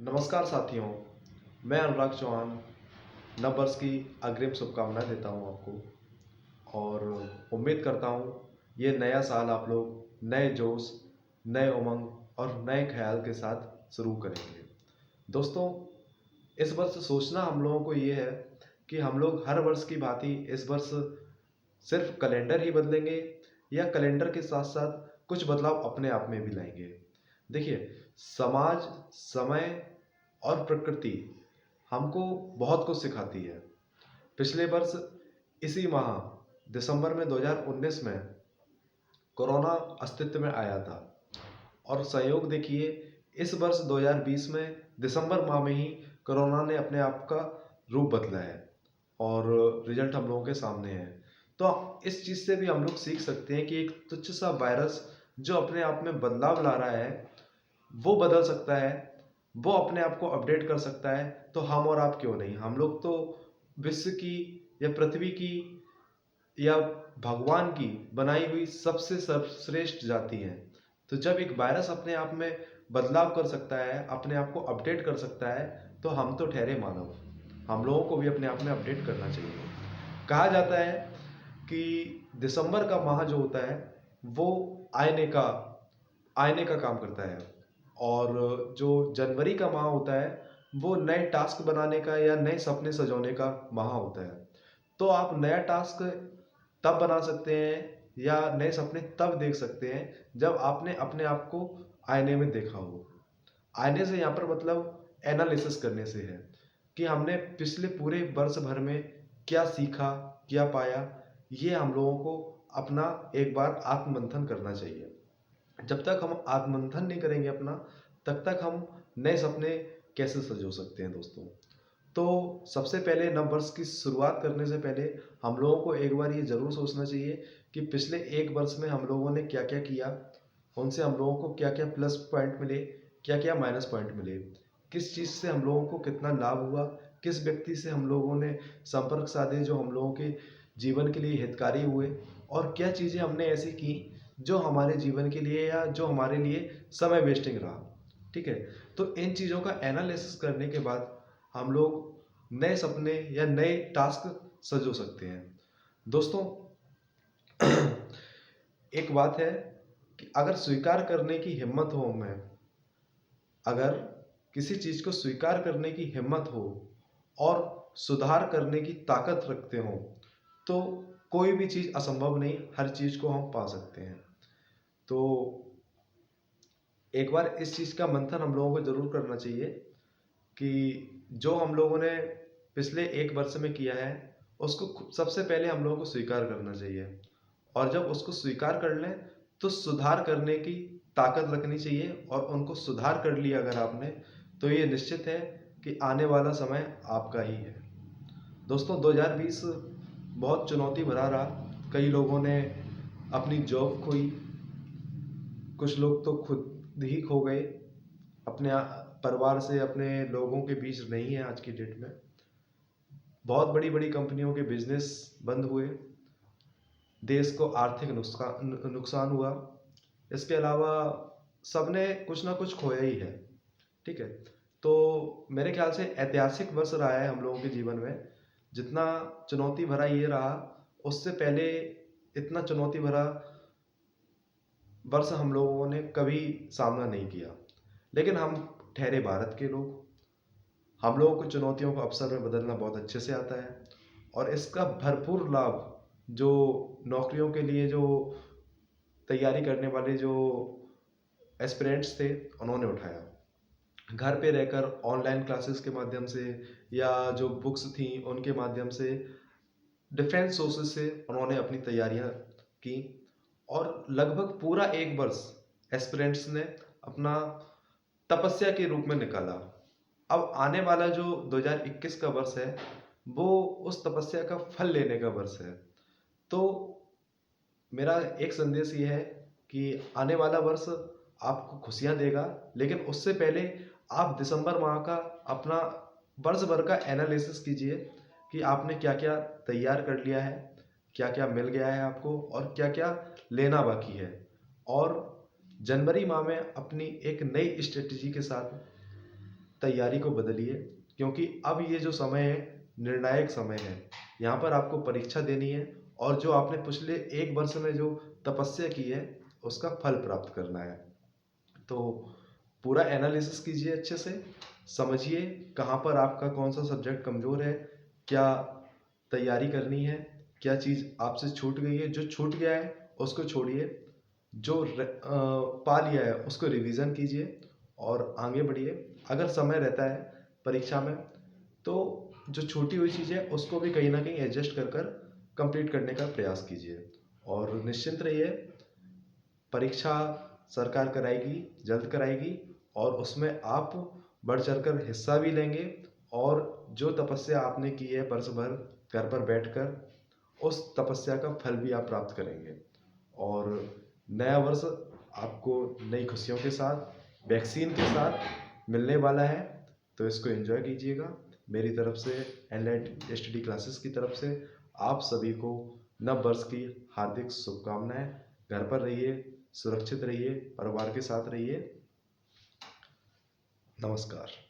नमस्कार साथियों, मैं अनुराग चौहान नववर्ष की अग्रिम शुभकामनाएं देता हूं आपको और उम्मीद करता हूं ये नया साल आप लोग नए जोश, नए उमंग और नए ख्याल के साथ शुरू करेंगे। दोस्तों, इस वर्ष सोचना हम लोगों को ये है कि हम लोग हर वर्ष की भांति इस वर्ष सिर्फ कैलेंडर ही बदलेंगे या कैलेंडर के साथ साथ कुछ बदलाव अपने आप में भी लाएंगे। देखिए, समाज, समय और प्रकृति हमको बहुत कुछ सिखाती है। पिछले वर्ष इसी माह दिसंबर में 2019 में कोरोना अस्तित्व में आया था और संयोग देखिए, इस वर्ष 2020 में दिसंबर माह में ही कोरोना ने अपने आप का रूप बदला है और रिजल्ट हम लोगों के सामने है। तो इस चीज़ से भी हम लोग सीख सकते हैं कि एक तुच्छ सा वायरस जो अपने आप में बदलाव ला रहा है, वो बदल सकता है, वो अपने आप को अपडेट कर सकता है। तो हम और आप क्यों नहीं? हम लोग तो विश्व की या पृथ्वी की या भगवान की बनाई हुई सबसे सर्वश्रेष्ठ जाति है। तो जब एक वायरस अपने आप में बदलाव कर सकता है, अपने आप को अपडेट कर सकता है, तो हम तो ठहरे मानव, हम लोगों को भी अपने आप में अपडेट करना चाहिए। कहा जाता है कि दिसंबर का माह जो होता है वो आईने का काम करता है और जो जनवरी का माह होता है वो नए टास्क बनाने का या नए सपने सजोने का माह होता है। तो आप नया टास्क तब बना सकते हैं या नए सपने तब देख सकते हैं जब आपने अपने आप को आईने में देखा हो। आईने से यहाँ पर मतलब एनालिसिस करने से है कि हमने पिछले पूरे वर्ष भर में क्या सीखा, क्या पाया। ये हम लोगों को अपना एक बार आत्ममंथन करना चाहिए। जब तक हम आत्ममंथन नहीं करेंगे अपना, तब तक हम नए सपने कैसे सजो सकते हैं दोस्तों। तो सबसे पहले नव वर्ष की शुरुआत करने से पहले हम लोगों को एक बार ये ज़रूर सोचना चाहिए कि पिछले एक वर्ष में हम लोगों ने क्या क्या किया, उनसे हम लोगों को क्या क्या प्लस पॉइंट मिले, क्या क्या माइनस पॉइंट मिले, किस चीज़ से हम लोगों को कितना लाभ हुआ, किस व्यक्ति से हम लोगों ने संपर्क साधे जो हम लोगों के जीवन के लिए हितकारी हुए, और क्या चीज़ें हमने ऐसी की जो हमारे जीवन के लिए या जो हमारे लिए समय वेस्टिंग रहा। ठीक है, तो इन चीज़ों का एनालिसिस करने के बाद हम लोग नए सपने या नए टास्क सजो सकते हैं। दोस्तों, एक बात है कि अगर स्वीकार करने की हिम्मत हो, हमें अगर किसी चीज़ को स्वीकार करने की हिम्मत हो और सुधार करने की ताकत रखते हो, तो कोई भी चीज़ असंभव नहीं, हर चीज़ को हम पा सकते हैं। तो एक बार इस चीज़ का मंथन हम लोगों को ज़रूर करना चाहिए कि जो हम लोगों ने पिछले एक वर्ष में किया है उसको सबसे पहले हम लोगों को स्वीकार करना चाहिए, और जब उसको स्वीकार कर लें तो सुधार करने की ताकत रखनी चाहिए, और उनको सुधार कर लिया अगर आपने, तो ये निश्चित है कि आने वाला समय आपका ही है। दोस्तों, 2020 बहुत चुनौती भरा रहा। कई लोगों ने अपनी जॉब खोई, कुछ लोग तो खुद ही खो गए, अपने परिवार से, अपने लोगों के बीच नहीं है आज की डेट में। बहुत बड़ी बड़ी कंपनियों के बिजनेस बंद हुए, देश को आर्थिक नुकसान हुआ। इसके अलावा सबने कुछ ना कुछ खोया ही है। ठीक है, तो मेरे ख्याल से ऐतिहासिक वर्ष रहा है हम लोगों के जीवन में। जितना चुनौती भरा ये रहा, उससे पहले इतना चुनौती भरा वर्ष हम लोगों ने कभी सामना नहीं किया। लेकिन हम ठहरे भारत के लोग, हम लोगों को चुनौतियों को अवसर में बदलना बहुत अच्छे से आता है, और इसका भरपूर लाभ जो नौकरियों के लिए जो तैयारी करने वाले जो एस्पिरेंट्स थे उन्होंने उठाया। घर पे रहकर ऑनलाइन क्लासेस के माध्यम से या जो बुक्स थी उनके माध्यम से, डिफरेंट सोर्सेज से उन्होंने अपनी तैयारियां की, और लगभग पूरा एक वर्ष एस्पिरेंट्स ने अपना तपस्या के रूप में निकाला। अब आने वाला जो 2021 का वर्ष है वो उस तपस्या का फल लेने का वर्ष है। तो मेरा एक संदेश ये है कि आने वाला वर्ष आपको खुशियां देगा, लेकिन उससे पहले आप दिसंबर माह का अपना वर्ष भर का एनालिसिस कीजिए कि आपने क्या क्या तैयार कर लिया है, क्या क्या मिल गया है आपको, और क्या क्या लेना बाकी है। और जनवरी माह में अपनी एक नई स्ट्रेटजी के साथ तैयारी को बदलिए, क्योंकि अब ये जो समय है निर्णायक समय है। यहाँ पर आपको परीक्षा देनी है और जो आपने पिछले 1 वर्ष में जो तपस्या की है उसका फल प्राप्त करना है। तो पूरा एनालिसिस कीजिए, अच्छे से समझिए कहाँ पर आपका कौन सा सब्जेक्ट कमज़ोर है, क्या तैयारी करनी है, क्या चीज़ आपसे छूट गई है। जो छूट गया है उसको छोड़िए, जो पा लिया है उसको रिवीजन कीजिए और आगे बढ़िए। अगर समय रहता है परीक्षा में तो जो छूटी हुई चीज़ है उसको भी कहीं ना कहीं एडजस्ट कर कर कंप्लीट करने का प्रयास कीजिए। और निश्चिंत रहिए, परीक्षा सरकार कराएगी, जल्द कराएगी और उसमें आप बढ़ चढ़कर हिस्सा भी लेंगे। और जो तपस्या आपने की है वर्ष भर घर पर बैठकर, उस तपस्या का फल भी आप प्राप्त करेंगे। और नया वर्ष आपको नई खुशियों के साथ, वैक्सीन के साथ मिलने वाला है, तो इसको एंजॉय कीजिएगा। मेरी तरफ से, एनलाइट स्टडी क्लासेस की तरफ से आप सभी को नव वर्ष की हार्दिक शुभकामनाएं। घर पर रहिए, सुरक्षित रहिए, परिवार के साथ रहिए। नमस्कार।